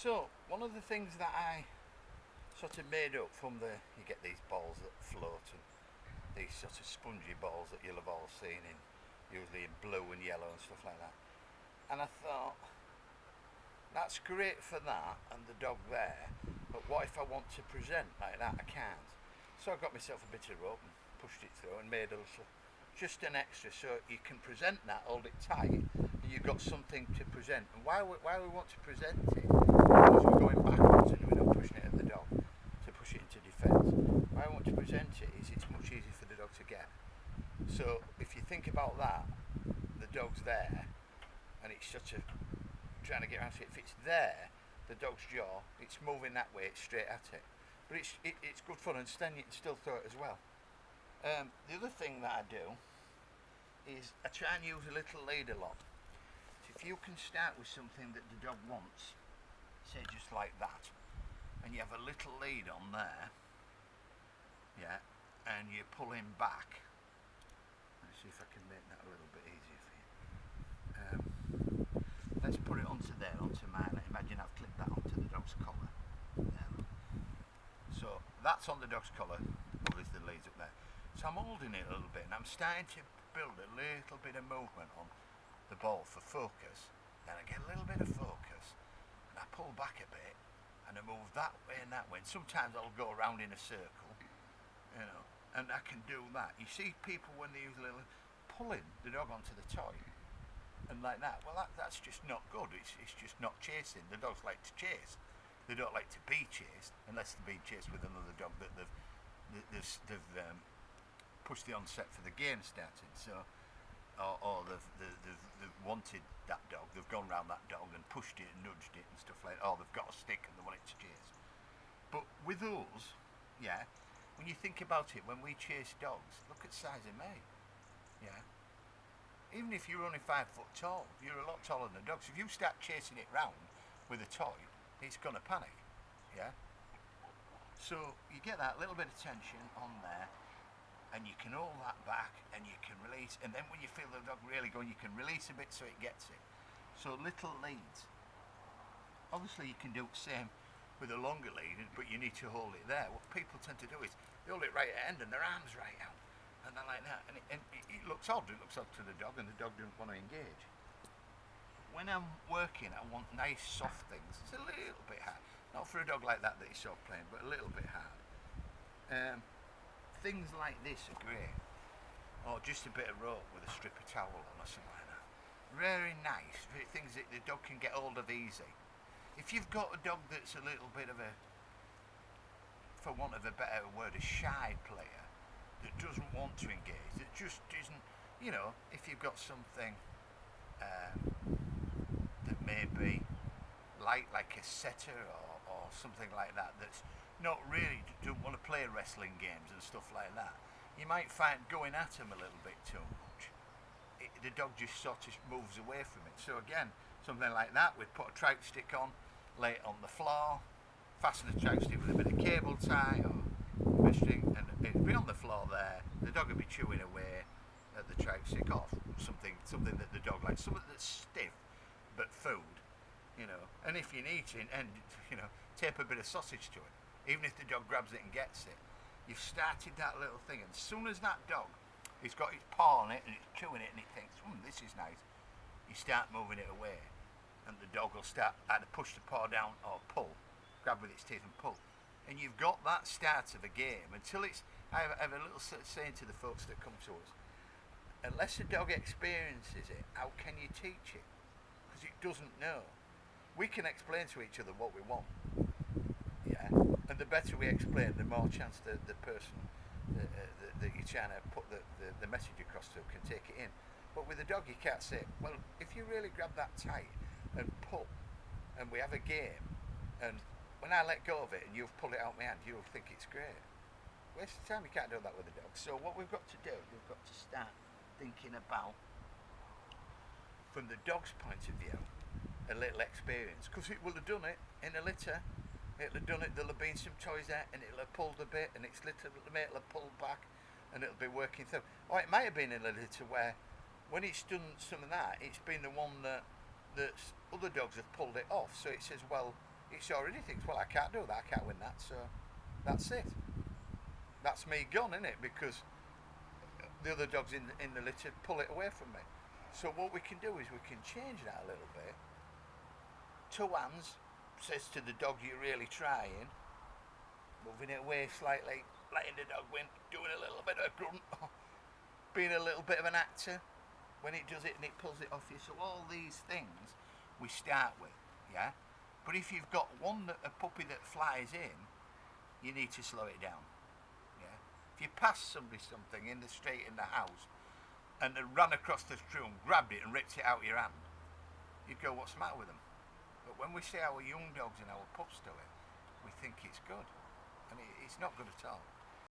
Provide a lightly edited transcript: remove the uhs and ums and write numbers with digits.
So, one of the things that I sort of made up from you get these balls that float and these sort of spongy balls that you'll have all seen usually in blue and yellow and stuff like that. And I thought, that's great for that and the dog there, but what if I want to present like that? I can't. So I got myself a bit of rope and pushed it through and made a little, just an extra so you can present that, hold it tight, and you've got something to present. And why we want to present it, because we're going backwards and we're not pushing it at the dog to push it into defence. Why I want to present it is it's much easier for the dog to get. So if you think about that, the dog's there and it's sort of trying to get around to it. If it's there, the dog's jaw, it's moving that way, it's straight at it. But it's good fun, and then you can still throw it as well. The other thing that I do is I try and use a little lead a lot. So if you can start with something that the dog wants, say just like that, and you have a little lead on there, yeah, and you pull him back. Let's see if I can make that a little bit easier for you. Let's put it onto there, onto mine. Imagine I've clipped that onto the dog's collar. So that's on the dog's collar, obviously the lead's up there. So I'm holding it a little bit and I'm starting to build a little bit of movement on the ball for focus. Then I get a little bit of focus and I pull back a bit and I move that way and that way. And sometimes I'll go around in a circle, and I can do that. You see people when they use a little pulling the dog onto the toy and like that. Well, that's just not good. It's just not chasing. The dogs like to chase. They don't like to be chased unless they're being chased with another dog that they've pushed the onset for the game starting. So, or they've wanted that dog. They've gone round that dog and pushed it and nudged it and stuff like that. Or they've got a stick and they want it to chase. But with those, yeah, when you think about it, when we chase dogs, look at size of me, yeah. Even if you're only 5 foot tall, you're a lot taller than a dog. So if you start chasing it round with a toy, it's gonna panic, yeah. So you get that little bit of tension on there, and you can hold that back, and you can release. And then when you feel the dog really going, you can release a bit so it gets it. So little leads. Obviously, you can do the same with a longer lead, but you need to hold it there. What people tend to do is they hold it right at the end, and their arms right out. And they're like that, and it looks odd. It looks odd to the dog, and the dog doesn't want to engage. When I'm working, I want nice, soft things. It's a little bit hard, not for a dog like that he's sort of playing, but a little bit hard. Things like this are great, or just a bit of rope with a strip of towel on or something like that. Very nice, things that the dog can get hold of easy. If you've got a dog that's a little bit of a, for want of a better word, a shy player, that doesn't want to engage, that just isn't, if you've got something that may be like a setter or something like that, that's not really, don't want to play wrestling games and stuff like that, you might find going at him a little bit too much. The dog just sort of moves away from it. So again, something like that, we'd put a trout stick on, lay it on the floor, fasten the trout stick with a bit of cable tie or string, and it'd be on the floor there. The dog would be chewing away at the trout stick off something that the dog likes, something that's stiff but food, and if you need to, and tape a bit of sausage to it, even if the dog grabs it and gets it, you've started that little thing. And as soon as that dog, he's got his paw on it and it's chewing it and it thinks, this is nice, you start moving it away, and the dog will start either push the paw down or pull, grab with its teeth and pull. And you've got that start of a game until it's. I have a little saying to the folks that come to us: unless a dog experiences it, how can you teach it? Because it doesn't know. We can explain to each other what we want, yeah. And the better we explain, the more chance the person that you're trying to put the message across to can take it in. But with a dog, you can't say, well, if you really grab that tight and pull, and we have a game, and when I let go of it and you've pulled it out my hand, you'll think it's great. Waste of time, you can't do that with a dog. So what we've got to do, we've got to start thinking about, from the dog's point of view, a little experience. Because it will have done it in a litter, it'll have done it, there'll have been some toys there, and it'll have pulled a bit, and its litter mate will have pulled back, and it'll be working through. Or it might have been in a litter where, when it's done some of that, it's been the one that's other dogs have pulled it off. So it says, well, it already thinks, well, I can't do that, I can't win that, so that's it. That's me gone, isn't it? Because the other dogs in the litter pull it away from me. So what we can do is we can change that a little bit. Two hands says to the dog you're really trying, moving it away slightly, letting the dog win, doing a little bit of a grunt, being a little bit of an actor when it does it and it pulls it off you. So all these things we start with, yeah? But if you've got a puppy that flies in, you need to slow it down. Yeah. If you pass somebody something in the street in the house and they ran across the room, grabbed it and ripped it out of your hand, you'd go, what's the matter with them? But when we see our young dogs and our pups do it, we think it's good. And it's not good at all.